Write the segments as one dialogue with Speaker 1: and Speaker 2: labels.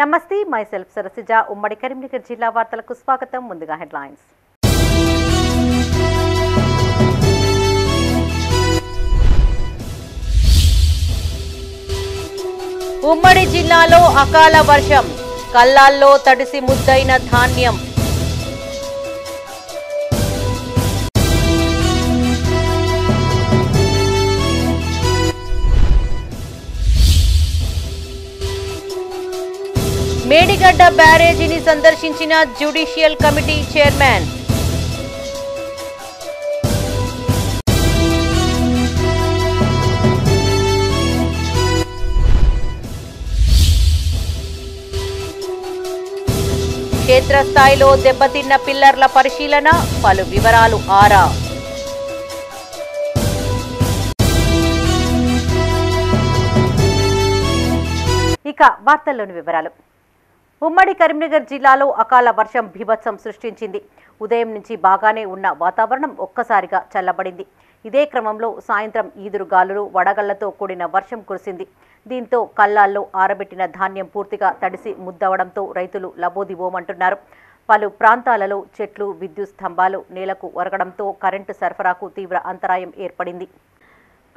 Speaker 1: నమస్తే మైసెల్ఫ్ సరసిజ ఉమ్మడి కరీంనగర్ జిల్లా వార్తలకు స్వాగతం. ముందుగా హెడ్లైన్స్. ఉమ్మడి జిల్లాలో అకాల వర్షం, కల్లాల్లో తడిసి ముద్దైన ధాన్యం. మేడిగడ్డ బ్యారేజీని సందర్శించిన జ్యుడిషియల్ కమిటీ చైర్మన్. క్షేత్రస్థాయిలో దెబ్బతిన్న పిల్లర్ల పరిశీలన, పలు వివరాలు ఆరా. ఇక వార్తల్లోని వివరాలు. ఉమ్మడి కరీంనగర్ జిల్లాలో అకాల వర్షం బీభత్సం సృష్టించింది. ఉదయం నుంచి బాగానే ఉన్న వాతావరణం ఒక్కసారిగా చల్లబడింది. ఇదే క్రమంలో సాయంత్రం ఈదురుగాలులు, వడగళ్లతో కూడిన వర్షం కురిసింది. దీంతో కల్లాల్లో ఆరబెట్టిన ధాన్యం పూర్తిగా తడిసి ముద్దవడంతో రైతులు లబోదిబోమంటున్నారు. పలు ప్రాంతాలలో చెట్లు, విద్యుత్ స్తంభాలు నేలకు ఒరగడంతో కరెంటు సరఫరాకు తీవ్ర అంతరాయం ఏర్పడింది.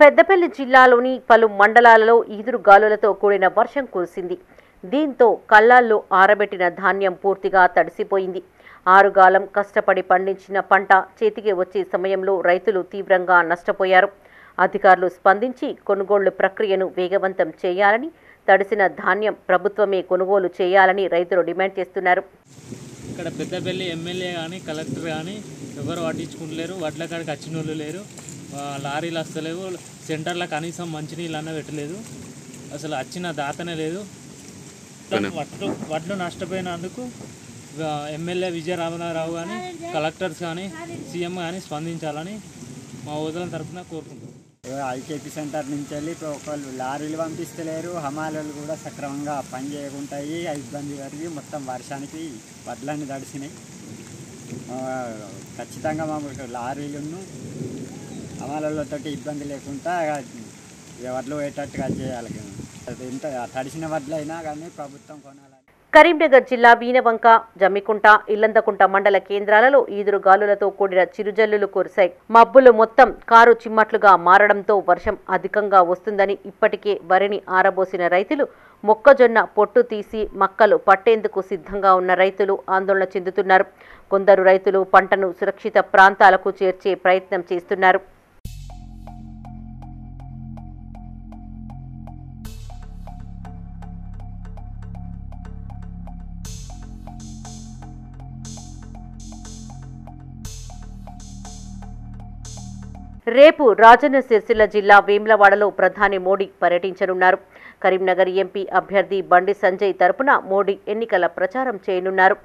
Speaker 1: పెద్దపల్లి జిల్లాలోని పలు మండలాలలో ఈదురుగాలులతో కూడిన వర్షం కురిసింది. దీంతో కల్లాల్లో ఆరబెట్టిన ధాన్యం పూర్తిగా తడిసిపోయింది. ఆరుగాలం కష్టపడి పండించిన పంట చేతికి వచ్చే సమయంలో రైతులు తీవ్రంగా నష్టపోయారు. అధికారులు స్పందించి కొనుగోళ్లు ప్రక్రియను వేగవంతం చేయాలని, తడిసిన ధాన్యం ప్రభుత్వమే కొనుగోలు చేయాలని రైతులు డిమాండ్ చేస్తున్నారు.
Speaker 2: ఇక్కడ పెద్దపల్లి ఎమ్మెల్యే కానీ కలెక్టర్ కానీ ఎవరు పట్టించుకుంటలేరు. వడ్ల కాడికి వచ్చిన వాళ్ళు లేరు, లారీలు వస్తలేవు, సెంటర్లో కనీసం మంచినీళ్ళు అన్న పెట్టలేదు, అసలు వచ్చిన దాతనే లేదు. వడ్లు నష్టపోయినందుకు ఎమ్మెల్యే విజయరామరావు కానీ కలెక్టర్స్ కానీ సీఎం కానీ స్పందించాలని మా ఊదల తరఫున కోరుకుంటున్నాం.
Speaker 3: ఐకేపీ సెంటర్ నుంచి వెళ్ళి ఒకళ్ళు లారీలు పంపిస్తలేరు, హమాలీలు కూడా సక్రమంగా పని చేయకుంటాయి. ఇబ్బంది కలిగి మొత్తం వర్షానికి వడ్లన్నీ తడిసినాయి. ఖచ్చితంగా మా లారీలను హమాలీలతో ఇబ్బంది లేకుండా వడ్లు పోయేటట్టుగా చేయాలి. ఎంత తడిసిన వడ్లైనా కానీ ప్రభుత్వం కొనాలి.
Speaker 1: కరీంనగర్ జిల్లా వీనవంక, జమ్మికుంట, ఇల్లందకుంట మండల కేంద్రాలలో ఈదురుగాలులతో కూడిన చిరుజల్లులు కురిశాయి. మబ్బులు మొత్తం కారు చిమ్మట్లుగా మారడంతో వర్షం అధికంగా వస్తుందని ఇప్పటికే వరిని ఆరబోసిన రైతులు మొక్కజొన్న పొట్టు తీసి మక్కలు పట్టేందుకు సిద్ధంగా ఉన్న రైతులు ఆందోళన చెందుతున్నారు. కొందరు రైతులు పంటను సురక్షిత ప్రాంతాలకు చేర్చే ప్రయత్నం చేస్తున్నారు. రేపు రాజన్న సిరిసిల్ల జిల్లా వేములవాడలో ప్రధాని మోడీ పర్యటించనున్నారు. కరీంనగర్ ఎంపీ అభ్యర్థి బండి సంజయ్ తరపున మోడీ ఎన్నికల ప్రచారం చేయనున్నారు.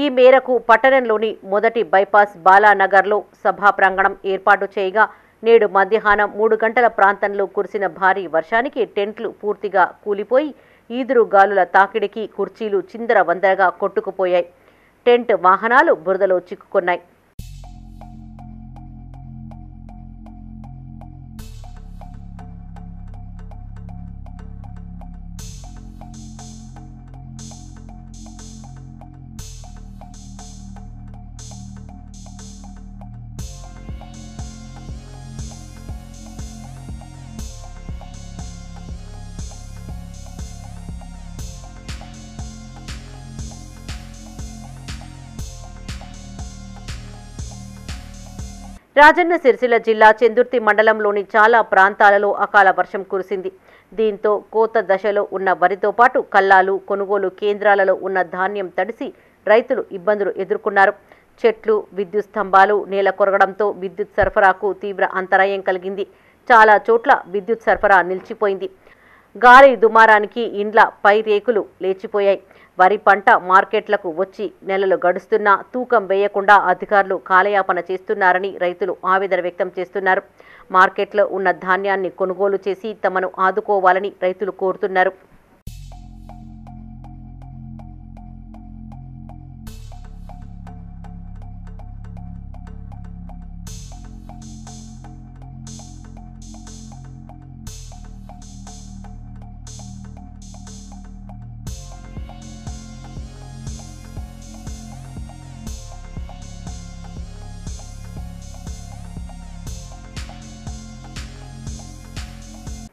Speaker 1: ఈ మేరకు పట్టణంలోని మొదటి బైపాస్ బాలానగర్లో సభా ప్రాంగణం ఏర్పాటు చేయగా నేడు మధ్యాహ్నం 3 గంటల ప్రాంతంలో కురిసిన భారీ వర్షానికి టెంట్లు పూర్తిగా కూలిపోయి ఈదురుగాలుల తాకిడికి కుర్చీలు చిందరవందరగా కొట్టుకుపోయాయి. టెంట్ వాహనాలు బురదలో చిక్కుకున్నాయి. రాజన్న సిరిసిల్ల జిల్లా చెందుర్తి మండలంలోని చాలా ప్రాంతాలలో అకాల వర్షం కురిసింది. దీంతో కోత దశలో ఉన్న వరితో పాటు కల్లాలు, కొనుగోలు కేంద్రాలలో ఉన్న ధాన్యం తడిసి రైతులు ఇబ్బందులు ఎదుర్కొన్నారు. చెట్లు, విద్యుత్ స్తంభాలు నేల కొరగడంతో విద్యుత్ సరఫరాకు తీవ్ర అంతరాయం కలిగింది. చాలా చోట్ల విద్యుత్ సరఫరా నిలిచిపోయింది. గాలి దుమారానికి ఇండ్ల పై రేకులు లేచిపోయాయి. వరి పంట మార్కెట్లకు వచ్చి నెలలు గడుస్తున్నా తూకం వేయకుండా అధికారులు కాలయాపన చేస్తున్నారని రైతులు ఆవేదన వ్యక్తం చేస్తున్నారు. మార్కెట్లో ఉన్న ధాన్యాన్ని కొనుగోలు చేసి తమను ఆదుకోవాలని రైతులు కోరుతున్నారు.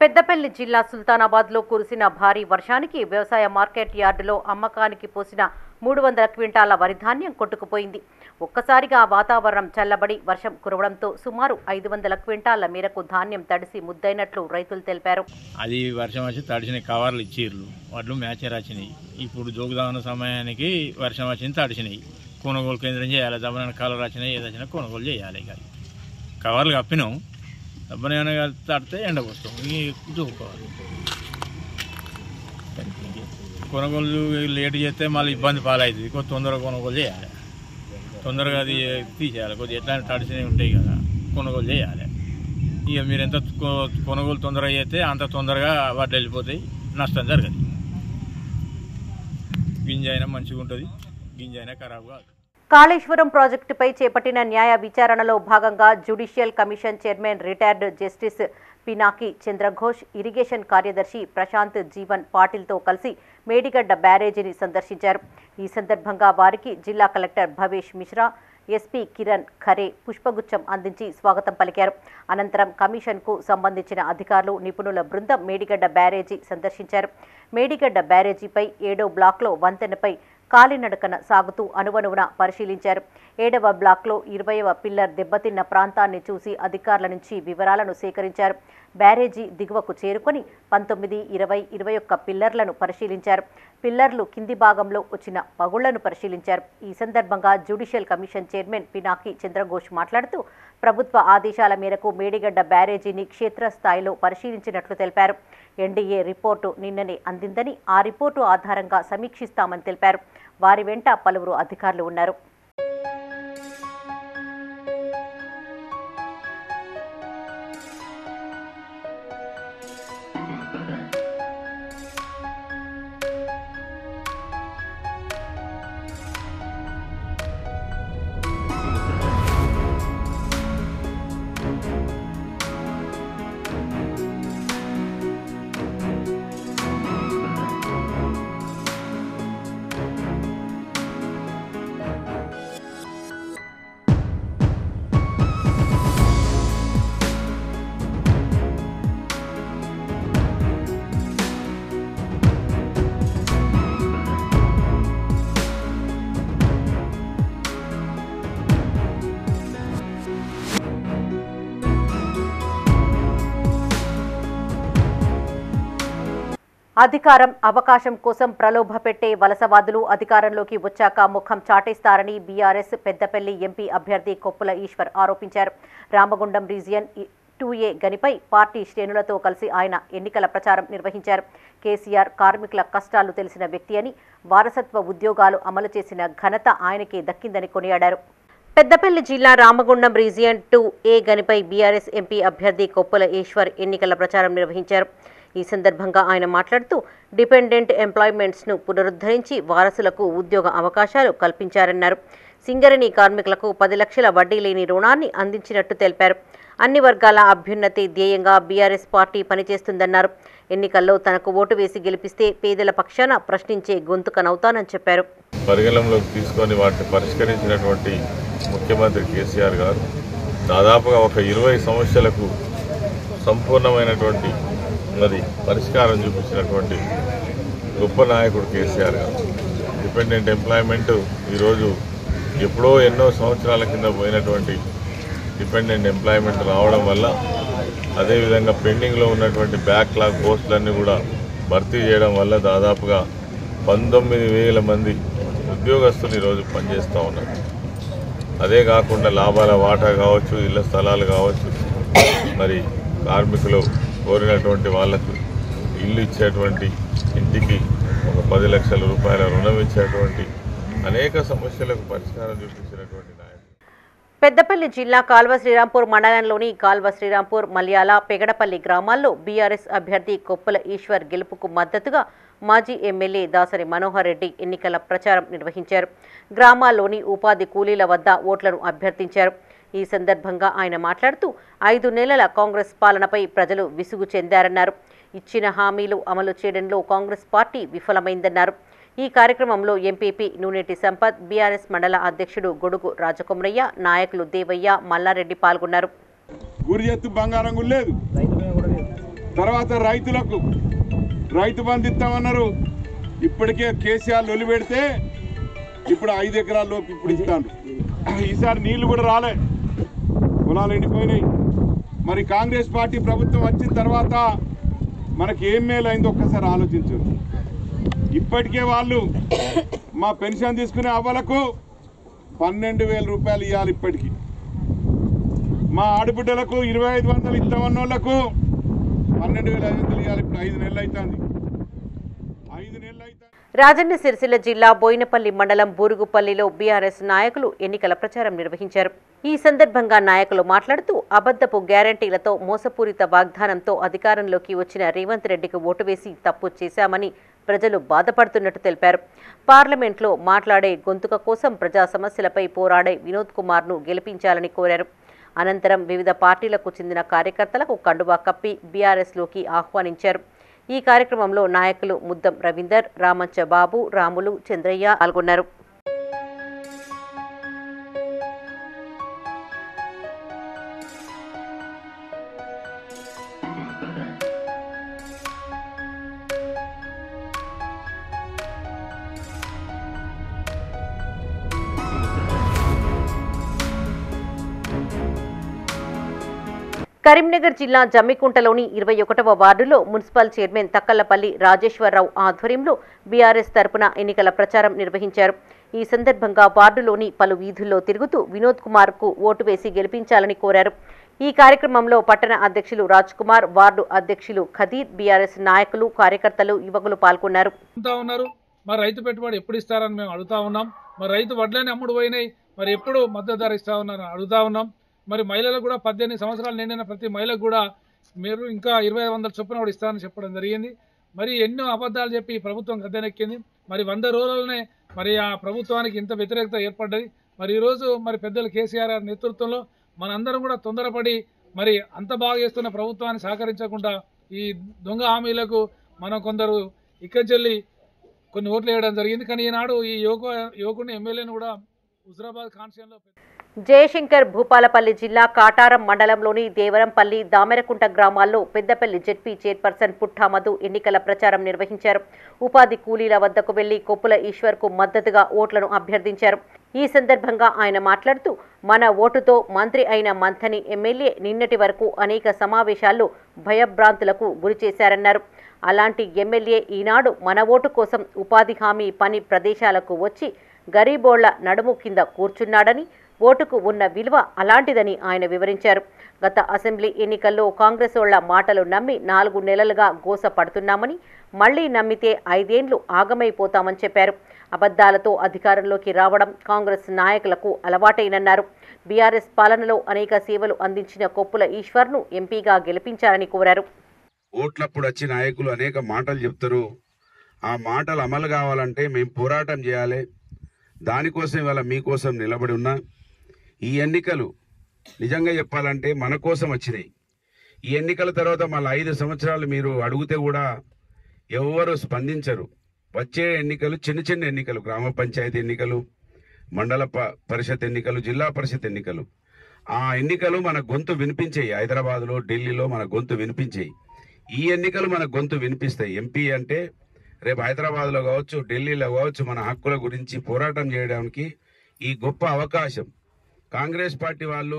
Speaker 1: పెద్దపల్లి జిల్లా సుల్తానాబాద్లో కురిసిన భారీ వర్షానికి వ్యవసాయ మార్కెట్ యార్డులో అమ్మకానికి పోసిన 300 క్వింటాల వరి ధాన్యం కొట్టుకుపోయింది. ఒక్కసారిగా వాతావరణం చల్లబడి వర్షం కురవడంతో సుమారు 500 క్వింటాల మేరకు ధాన్యం తడిసి ముద్దైనట్లు రైతులు తెలిపారు.
Speaker 4: అది వర్షం వచ్చి తడిసిన కవర్లు ఇచ్చిర్రు, వడ్లు మ్యాచర్ వచ్చినాయి. ఇప్పుడు జోగుదాన సమయానికి వర్షం వచ్చింది, తడిసినాయి. కొనుగోలు కేంద్రం చేయాలి, దబ్బన కలర్ వచ్చినాయి, ఏది వచ్చినా కొనుగోలు చేయాలి. ఇక కవర్లు కప్పినాం, దబ్బన తడితే ఎండకు వస్తాం, చూసుకోవాలి. కొనుగోలు లేట్ చేస్తే మళ్ళీ ఇబ్బంది పాలవుతుంది. కొద్ది తొందరగా కొనుగోలు చేయాలి, తొందరగా అది తీసేయాలి. కొద్దిగా ఎట్లా తడిసినవి ఉంటాయి కదా, కొనుగోలు చేయాలి. ఇక మీరు ఎంత కొనుగోలు తొందరగా చేస్తే అంత తొందరగా వడ్లు వెళ్ళిపోతాయి, నష్టం జరగదు. గింజ అయినా మంచిగా ఉంటుంది, గింజ అయినా ఖరాబ్ కాదు.
Speaker 1: కాళేశ్వరం ప్రాజెక్టుపై చేపట్టిన న్యాయ విచారణలో భాగంగా judicial commission chairman retired justice Pinaki Chandra Ghose, irrigation కార్యదర్శి ప్రశాంత్ జీవన్ పాటిల్తో కలిసి మేడిగడ్డ బ్యారేజీని సందర్శించారు. ఈ సందర్భంగా వారికి జిల్లా కలెక్టర్ భవేష్ మిశ్రా, ఎస్పీ కిరణ్ ఖరే పుష్పగుచ్చం అందించి స్వాగతం పలికారు. అనంతరం కమిషన్కు సంబంధించిన అధికారులు, నిపుణుల బృందం మేడిగడ్డ బ్యారేజీ సందర్శించారు. మేడిగడ్డ బ్యారేజీపై 7వ బ్లాక్లో వంతెనపై కాలినడకన సాగుతూ అనువనువున పరిశీలించారు. 7వ బ్లాక్లో 20వ పిల్లర్ దెబ్బతిన్న ప్రాంతాన్ని చూసి అధికారుల నుంచి వివరాలను సేకరించారు. బ్యారేజీ దిగువకు చేరుకొని 19, 20, 21 పిల్లర్లను పరిశీలించారు. పిల్లర్లు కింది భాగంలో వచ్చిన పగుళ్లను పరిశీలించారు. ఈ సందర్భంగా judicial commission chairman Pinaki Chandra Ghose మాట్లాడుతూ ప్రభుత్వ ఆదేశాల మేరకు మేడిగడ్డ బ్యారేజీని క్షేత్రస్థాయిలో పరిశీలించినట్లు తెలిపారు. ఎన్డీఏ రిపోర్టు నిన్ననే అందిందని, ఆ రిపోర్టు ఆధారంగా సమీక్షిస్తామని తెలిపారు. వారి వెంట పలువురు అధికారులు ఉన్నారు. అధికారం, అవకాశం కోసం ప్రలోభ పెట్టే వలసవాదులు అధికారంలోకి వచ్చాక ముఖం చాటేస్తారని బీఆర్ఎస్ పెద్దపల్లి ఎంపీ అభ్యర్థి కొప్పుల ఈశ్వర్ ఆరోపించారు. రామగుండం రీజియన్ 2A గనిపై పార్టీ శ్రేణులతో కలిసి ఆయన ఎన్నికల ప్రచారం నిర్వహించారు. కేసీఆర్ కార్మికుల కష్టాలు తెలిసిన వ్యక్తి అని, వారసత్వ ఉద్యోగాలు అమలు చేసిన ఘనత ఆయనకే దక్కిందని కొనియాడారు. పెద్దపల్లి జిల్లా రామగుండం రీజియన్ 2A గనిపై బీఆర్ఎస్ ఎంపీ అభ్యర్థి కొప్పుల ఈశ్వర్ ఎన్నికల ప్రచారం నిర్వహించారు. ఈ సందర్భంగా ఆయన మాట్లాడుతూ డిపెండెంట్ ఎంప్లాయ్మెంట్స్ను పునరుద్ధరించి వారసులకు ఉద్యోగ అవకాశాలు కల్పించారన్నారు. సింగరేణి కార్మికులకు 10 లక్షల వడ్డీ లేని రుణాన్ని అందించినట్టు తెలిపారు. అన్ని వర్గాల అభ్యున్నతి ధ్యేయంగా బీఆర్ఎస్ పార్టీ పనిచేస్తుందన్నారు. ఎన్నికల్లో తనకు ఓటు వేసి గెలిపిస్తే పేదల పక్షాన ప్రశ్నించే గొంతుకనవుతానని చెప్పారు.
Speaker 5: పరిగణలోకి తీసుకొని వాటిని పరిష్కరించినటువంటి ముఖ్యమంత్రి కేసీఆర్ గారు దాదాపుగా ఒక 20 సమస్యలకు సంపూర్ణమైనటువంటి పరిష్కారం చూపించినటువంటి గొప్ప నాయకుడు కేసీఆర్ గారు. డిపెండెంట్ ఎంప్లాయ్మెంట్ ఈరోజు ఎప్పుడో ఎన్నో సంవత్సరాల కింద పోయినటువంటి డిపెండెంట్ ఎంప్లాయ్మెంట్ రావడం వల్ల, అదేవిధంగా పెండింగ్లో ఉన్నటువంటి బ్యాక్లాగ్ పోస్టులన్నీ కూడా భర్తీ చేయడం వల్ల దాదాపుగా 19,000 మంది ఉద్యోగస్తులు ఈరోజు పనిచేస్తూ ఉన్నారు. అదే కాకుండా లాభాల వాటా కావచ్చు, ఇళ్ల స్థలాలు కావచ్చు, మరి కార్మికులు కోరినటువంటి వాళ్లకు ఇల్లు ఇచ్చేటువంటి, ఇంటికి ఒక 10 లక్షల రూపాయల రుణం ఇచ్చేటువంటి అనేక సమస్యలకు పరిష్కారం చూపించినటువంటి నాయకుడు.
Speaker 1: పెద్దపల్లి జిల్లా కాల్వ శ్రీరాంపూర్ మండలంలోని కాల్వ శ్రీరాంపూర్, మల్యాల, పెగడపల్లి గ్రామాల్లో బీఆర్ఎస్ అభ్యర్థి కొప్పుల ఈశ్వర్ గెలుపుకు మద్దతుగా మాజీ ఎమ్మెల్యే దాసరి మనోహర్ రెడ్డి ఎన్నికల ప్రచారం నిర్వహించారు. గ్రామాల్లోని ఉపాధి కూలీల వద్ద ఓట్లను అభ్యర్థించారు. ఈ సందర్భంగా ఆయన మాట్లాడుతూ 5 నెలల కాంగ్రెస్ పాలనపై ప్రజలు విసుగు చెందారన్నారు. ఇచ్చిన హామీలు అమలు చేయడంలో కాంగ్రెస్ పార్టీ విఫలమైందన్నారు. ఈ కార్యక్రమంలో ఎంపీపీ నూనెటి సంపత్, బీఆర్ఎస్ మండల అధ్యక్షుడు గొడుగు రాజకుమరయ్య, నాయకులు దేవయ్య, మల్లారెడ్డి పాల్గొన్నారు.
Speaker 6: గురి ఎత్తు బంగారం లేదు, తర్వాత రైతులకు రైతు బంధు ఇస్తామన్నారు. ఇప్పటికే కేసీఆర్ లొలి పెడితే ఇప్పుడు 5 ఎకరాల లోపు ఇప్పుడు ఇస్తాను. ఈసారి నీళ్లు కూడా రాలే, పొలాలు ఎండిపోయినాయి. మరి కాంగ్రెస్ పార్టీ ప్రభుత్వం వచ్చిన తర్వాత మనకి ఏం మేలు అయిందో ఒక్కసారి ఆలోచించరు. ఇప్పటికే వాళ్ళు మా పెన్షన్ తీసుకునే అవ్వలకు 12,000 రూపాయలు ఇవ్వాలి. ఇప్పటికీ మా ఆడబిడ్డలకు 2,500 ఇస్తామన్న వాళ్ళకు 12,500 ఇవ్వాలి. ఇప్పుడు 5 నెలలు అవుతుంది. 5 నెలలు అవుతుంది.
Speaker 1: రాజన్న సిరిసిల్ల జిల్లా బోయినపల్లి మండలం బూరుగుపల్లిలో బీఆర్ఎస్ నాయకులు ఎన్నికల ప్రచారం నిర్వహించారు. ఈ సందర్భంగా నాయకులు మాట్లాడుతూ అబద్ధపు గ్యారంటీలతో మోసపూరిత వాగ్దానంతో అధికారంలోకి వచ్చిన రేవంత్ రెడ్డికి ఓటు వేసి తప్పు చేశామని ప్రజలు బాధపడుతున్నట్టు తెలిపారు. పార్లమెంట్లో మాట్లాడే గొంతుక కోసం ప్రజా సమస్యలపై పోరాడే వినోద్ కుమార్ను గెలిపించాలని కోరారు. అనంతరం వివిధ పార్టీలకు చెందిన కార్యకర్తలకు కండువా కప్పి బీఆర్ఎస్లోకి ఆహ్వానించారు. ఈ కార్యక్రమంలో నాయకులు ముద్దం రవీందర్, రామంచ బాబు, రాములు, చంద్రయ్య పాల్గొన్నారు. కరీంనగర్ జిల్లా జమ్మికుంటలోని 21వ వార్డులో మున్సిపల్ చైర్మన్ తక్కలపల్లి రాజేశ్వరరావు ఆధ్వర్యంలో బీఆర్ఎస్ తరపున ఎన్నికల ప్రచారం నిర్వహించారు. ఈ సందర్భంగా వార్డులోని పలు వీధుల్లో తిరుగుతూ వినోద్ కుమార్కు ఓటు వేసి గెలిపించాలని కోరారు. ఈ కార్యక్రమంలో పట్టణ అధ్యక్షులు రాజ్ కుమార్, వార్డు అధ్యక్షులు ఖదీర్, బీఆర్ఎస్ నాయకులు, కార్యకర్తలు, యువకులు పాల్గొన్నారు.
Speaker 7: మరి రైతు పెట్టుబడి ఎప్పుడు ఇస్తారని మేము అడుగుతా ఉన్నాం. మరి రైతు వడ్లనే అమ్ముడు పోయినాయి, మరి ఎప్పుడు మద్దతు ధర ఇస్తా ఉన్నారని అడుగుతా ఉన్నాం. మరి మహిళలకు కూడా 18 సంవత్సరాలు నిండిన ప్రతి మహిళకు కూడా మీరు ఇంకా 2,500 చొప్పున కూడా ఇస్తారని చెప్పడం జరిగింది. మరి ఎన్నో అబద్ధాలు చెప్పి ప్రభుత్వం గద్దెనెక్కింది. మరి 100 రోజులనే మరి ఆ ప్రభుత్వానికి ఇంత వ్యతిరేకత ఏర్పడ్డది. మరి ఈరోజు మరి పెద్దలు కేసీఆర్ గారి నేతృత్వంలో మనందరం కూడా తొందరపడి మరి అంత బాగా చేస్తున్న ప్రభుత్వాన్ని సహకరించకుండా ఈ దొంగ హామీలకు మనం కొందరు ఇక్కచెల్లి కొన్ని ఓట్లు వేయడం జరిగింది. కానీ ఈనాడు ఈ యువకుని ఎమ్మెల్యేను కూడా హుజరాబాద్ కాన్స్టిట్యూన్సీలో
Speaker 1: జయశంకర్ భూపాలపల్లి జిల్లా కాటారం మండలంలోని దేవరంపల్లి, దామెరకుంట గ్రామాల్లో పెద్దపల్లి జెడ్పీ చైర్పర్సన్ పుట్టా మధు ఎన్నికల ప్రచారం నిర్వహించారు. ఉపాధి కూలీల వద్దకు వెళ్లి కొప్పుల ఈశ్వర్కు మద్దతుగా ఓట్లను అభ్యర్థించారు. ఈ సందర్భంగా ఆయన మాట్లాడుతూ మన ఓటుతో మంత్రి అయిన మంథని ఎమ్మెల్యే నిన్నటి వరకు అనేక సమావేశాల్లో భయభ్రాంతులకు గురిచేశారన్నారు. అలాంటి ఎమ్మెల్యే ఈనాడు మన ఓటు కోసం ఉపాధి హామీ పని ప్రదేశాలకు వచ్చి గరీబోళ్ల నడుము కింద కూర్చున్నాడని, ఓటుకు ఉన్న విలువ అలాంటిదని ఆయన వివరించారు. గత అసెంబ్లీ ఎన్నికల్లో కాంగ్రెస్ వాళ్ల మాటలు నమ్మి 4 నెలలుగా గోస పడుతున్నామని, మళ్లీ నమ్మితే 5 ఏళ్లు ఆగమైపోతామని చెప్పారు. అబద్ధాలతో అధికారంలోకి రావడం కాంగ్రెస్ నాయకులకు అలవాటైనన్నారు. బీఆర్ఎస్ పాలనలో అనేక సేవలు అందించిన కొప్పుల ఈశ్వర్ను ఎంపీగా గెలిపించాలని కోరారు.
Speaker 8: ఓట్లప్పుడు వచ్చి నాయకులు అనేక మాటలు చెప్తారు. ఆ మాటలు అమలు కావాలంటే మేము పోరాటం చేయాలి. దానికోసం ఇవాళ మీకోసం నిలబడి ఉన్నా. ఈ ఎన్నికలు నిజంగా చెప్పాలంటే మన కోసం వచ్చినాయి. ఈ ఎన్నికల తర్వాత మళ్ళీ 5 సంవత్సరాలు మీరు అడిగితే కూడా ఎవరు స్పందించరు. వచ్చే ఎన్నికలు చిన్న ఎన్నికలు, గ్రామ పంచాయతీ ఎన్నికలు, మండల పరిషత్ ఎన్నికలు, జిల్లా పరిషత్ ఎన్నికలు. ఆ ఎన్నికలు మన గొంతు వినిపించాయి. హైదరాబాద్లో, ఢిల్లీలో మన గొంతు వినిపించాయి. ఈ ఎన్నికలు మన గొంతు వినిపిస్తాయి. ఎంపీ అంటే రేపు హైదరాబాద్లో కావచ్చు, ఢిల్లీలో కావచ్చు, మన హక్కుల గురించి పోరాటం చేయడానికి ఈ గొప్ప అవకాశం. కాంగ్రెస్ పార్టీ వాళ్ళు,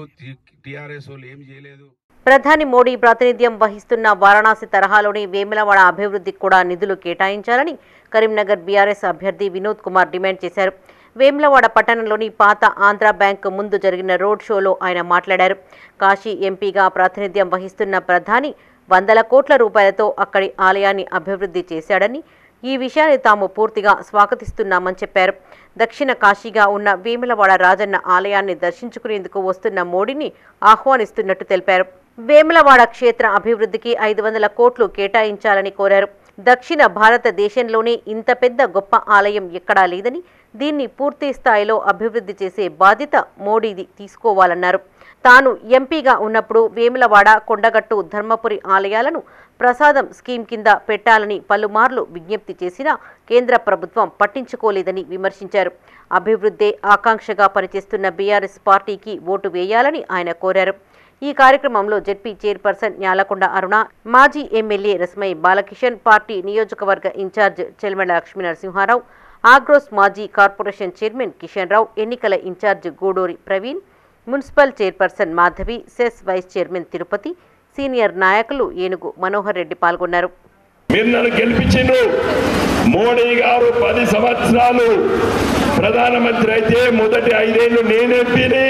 Speaker 8: టీఆర్ఎస్ వాళ్ళు ఏం చేయలేదు.
Speaker 1: ప్రధాని మోడీ ప్రాతినిధ్యం వహిస్తున్న వారణాసి తరహాలోని వేములవాడ అభివృద్ధికి కూడా నిధులు కేటాయించాలని కరీంనగర్ బీఆర్ఎస్ అభ్యర్థి వినోద్ కుమార్ డిమాండ్ చేశారు. వేములవాడ పట్టణంలోని పాత ఆంధ్రా బ్యాంక్ ముందు జరిగిన రోడ్ షోలో ఆయన మాట్లాడారు. కాశీ ఎంపీగా ప్రాతినిధ్యం వహిస్తున్న ప్రధాని 100 కోట్ల రూపాయలతో అక్కడి ఆలయాన్ని అభివృద్ధి చేశాడని, ఈ విషయాన్ని తాము పూర్తిగా స్వాగతిస్తున్నామని చెప్పారు. దక్షిణ కాశీగా ఉన్న వేములవాడ రాజన్న ఆలయాన్ని దర్శించుకునేందుకు వస్తున్న మోడీని ఆహ్వానిస్తున్నట్టు తెలిపారు. వేములవాడ క్షేత్ర అభివృద్ధికి 500 కోట్లు కేటాయించాలని కోరారు. దక్షిణ భారతదేశంలోనే ఇంత పెద్ద గొప్ప ఆలయం ఎక్కడా లేదని, దీన్ని పూర్తి స్థాయిలో అభివృద్ధి చేసే బాధ్యత మోడీది తీసుకోవాలన్నారు. తాను ఎంపీగా ఉన్నప్పుడు వేములవాడ, కొండగట్టు, ధర్మపురి ఆలయాలను ప్రసాదం స్కీమ్ కింద పెట్టాలని పలుమార్లు విజ్ఞప్తి చేసినా కేంద్ర ప్రభుత్వం పట్టించుకోలేదని విమర్శించారు. అభివృద్ధే ఆకాంక్షగా పనిచేస్తున్న బీఆర్ఎస్ పార్టీకి ఓటు వేయాలని ఆయన కోరారు. ఈ కార్యక్రమంలో జెడ్పీ చైర్పర్సన్ న్యాలకొండ అరుణ, మాజీ ఎమ్మెల్యే రస్మై బాలకిషన్, పార్టీ నియోజకవర్గ ఇన్ఛార్జ్ చెల్మెడ లక్ష్మీ నరసింహారావు, ఆగ్రోస్ మాజీ కార్పొరేషన్ చైర్మన్ కిషన్ రావు, ఎన్నికల incharge Guduri Praveen, municipal chairperson Madhavi, cess vice chairman Tirupati, senior నాయకులు ఏనుగు మనోహర్ రెడ్డి పాల్గొన్నారు.
Speaker 9: మీరు నన్ను గెలిపించిండ్రు. మోడీ గారు 10 సంవత్సరాలు ప్రధానమంత్రి అయితే మొదటి 5 ఏళ్ళు నేను ఎంపీని,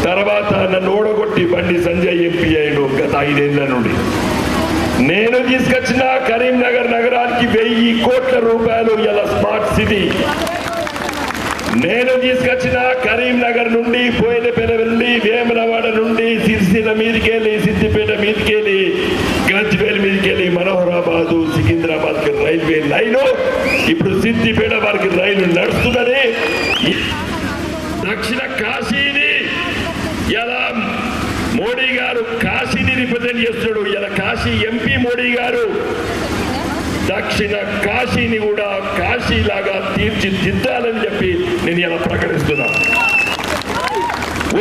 Speaker 9: తర్వాత నన్ను ఓడగొట్టి బండి సంజయ్ ఎంపీ అయ్యాడు. గత 5 ఏళ్ల నుండి నేను తీసుకొచ్చిన కరీంనగర్ నగరానికి 1000 కోట్ల రూపాయలు ఇలా స్మార్ట్ సిటీ. నేను తీసుకొచ్చిన కరీంనగర్ నుండి పోయినపేట నుండి వేములవాడ నుండి సిరిసిల్ల మీదకెళ్ళి సిద్దిపేట మీదకెళ్ళి గజ్వేల్ మీదకెళ్ళి మనోహరాబాద్ సికింద్రాబాద్ కి రైల్వే లైను, ఇప్పుడు సిద్దిపేట వారికి రైలు నడుస్తున్నది. దక్షిణ కాశీని ఇలా మోడీ గారు కాశీని రిప్రజెంట్ చేస్తున్నాడు. ఇలా కాశీ ఎంపీ మోడీ గారు దక్షిణ కాశీని కూడా కాశీలాగా తీర్చిదిద్దాలని చెప్పి నేను ఇలా ప్రకటిస్తున్నా.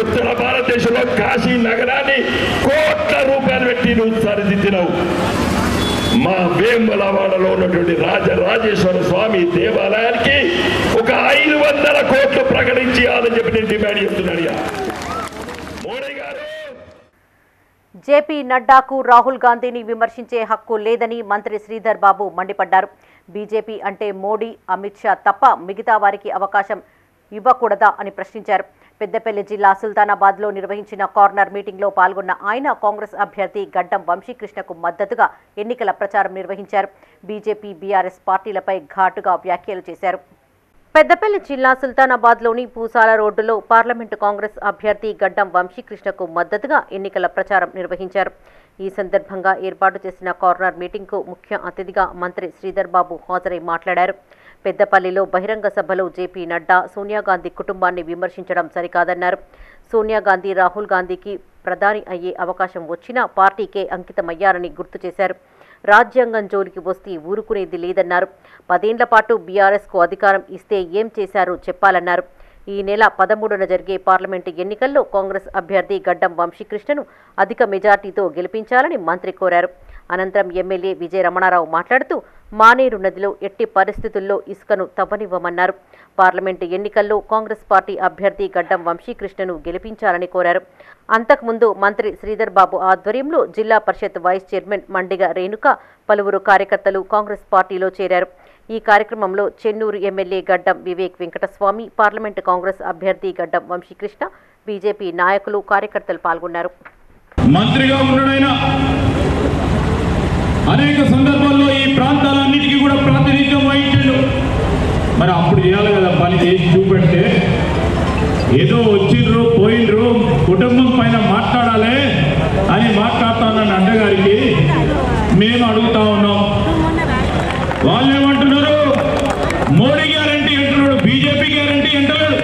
Speaker 9: ఉత్తర భారతదేశంలో కాశీ నగరాన్ని కోట్ల రూపాయలు పెట్టి నువ్వు సరిదిద్దినావు. మా వేములవాడలో ఉన్నటువంటి రాజరాజేశ్వర స్వామి దేవాలయానికి ఒక 500 కోట్లు ప్రకటించి అని చెప్పి నేను డిమాండ్ చేస్తున్నాను. మోడీ గారు
Speaker 1: జేపీ నడ్డాకు రాహుల్ గాంధీని విమర్శించే హక్కు లేదని మంత్రి శ్రీధర్ బాబు మండిపడ్డారు. బీజేపీ అంటే మోడీ, అమిత్ షా తప్ప మిగతా వారికి అవకాశం ఇవ్వకూడదా అని ప్రశ్నించారు. పెద్దపల్లి జిల్లా సుల్తానాబాద్లో నిర్వహించిన కార్నర్ మీటింగ్లో పాల్గొన్న ఆయన కాంగ్రెస్ అభ్యర్థి గడ్డం వంశీకృష్ణకు మద్దతుగా ఎన్నికల ప్రచారం నిర్వహించారు. బీజేపీ, బీఆర్ఎస్ పార్టీలపై ఘాటుగా వ్యాఖ్యలు చేశారు. పెద్దపల్లి జిల్లా సుల్తానాబాద్లోని పూసాల రోడ్డులో పార్లమెంటు కాంగ్రెస్ అభ్యర్థి గడ్డం వంశీకృష్ణకు మద్దతుగా ఎన్నికల ప్రచారం నిర్వహించారు. ఈ సందర్భంగా ఏర్పాటు చేసిన కార్నర్ మీటింగ్కు ముఖ్య అతిథిగా మంత్రి శ్రీధర్ బాబు హాజరై మాట్లాడారు. పెద్దపల్లిలో బహిరంగ సభలో జేపీ నడ్డా సోనియాగాంధీ కుటుంబాన్ని విమర్శించడం సరికాదన్నారు. సోనియాగాంధీ రాహుల్ గాంధీకి ప్రధాని అయ్యే అవకాశం వచ్చినా పార్టీకే అంకితమయ్యారని గుర్తు చేశారు. రాజ్యాంగం జోలికి వస్తే ఊరుకునేది లేదన్నారు. 10 ఏళ్ల పాటు బీఆర్ఎస్కు అధికారం ఇస్తే ఏం చేశారో చెప్పాలన్నారు. ఈ నెల 13న జరిగే పార్లమెంటు ఎన్నికల్లో కాంగ్రెస్ అభ్యర్థి గడ్డం వంశీకృష్ణను అధిక మెజార్టీతో గెలిపించాలని మంత్రి కోరారు. అనంతరం ఎమ్మెల్యే విజయ రమణారావు మాట్లాడుతూ మానేరు నదిలో ఎట్టి పరిస్థితుల్లో ఇసుకను తవ్వనివ్వమన్నారు. పార్లమెంటు ఎన్నికల్లో కాంగ్రెస్ పార్టీ అభ్యర్థి గడ్డం వంశీకృష్ణను గెలిపించాలని కోరారు. అంతకుముందు మంత్రి శ్రీధర్ బాబు ఆధ్వర్యంలో జిల్లా పరిషత్ వైస్ చైర్మన్ మండిగ రేణుక, పలువురు కార్యకర్తలు కాంగ్రెస్ పార్టీలో చేరారు. ఈ కార్యక్రమంలో చెన్నూరు ఎమ్మెల్యే గడ్డం వివేక్ వెంకటస్వామి, పార్లమెంటు కాంగ్రెస్ అభ్యర్థి గడ్డం వంశీకృష్ణ, బీజేపీ నాయకులు, కార్యకర్తలు పాల్గొన్నారు.
Speaker 10: మంత్రిగా ఉండడైనా అనేక సందర్భాల్లో ఈ ప్రాంతాలన్నిటికీ కూడా ప్రాతినిధ్యం వహించాడు. మరి అప్పుడు చేయాలి కదా, పని చేసి చూపెడితే ఏదో వచ్చిండ్రు పోయిండ్రు కుటుంబం పైన మాట్లాడాలి అని మాట్లాడుతానన్న అడ్డగారికి మేము అడుగుతా ఉన్నాం. వాళ్ళు ఏమంటున్నారు? మోడీ గ్యారంటీ అంటున్నాడు, బీజేపీ గ్యారంటీ అంటున్నాడు,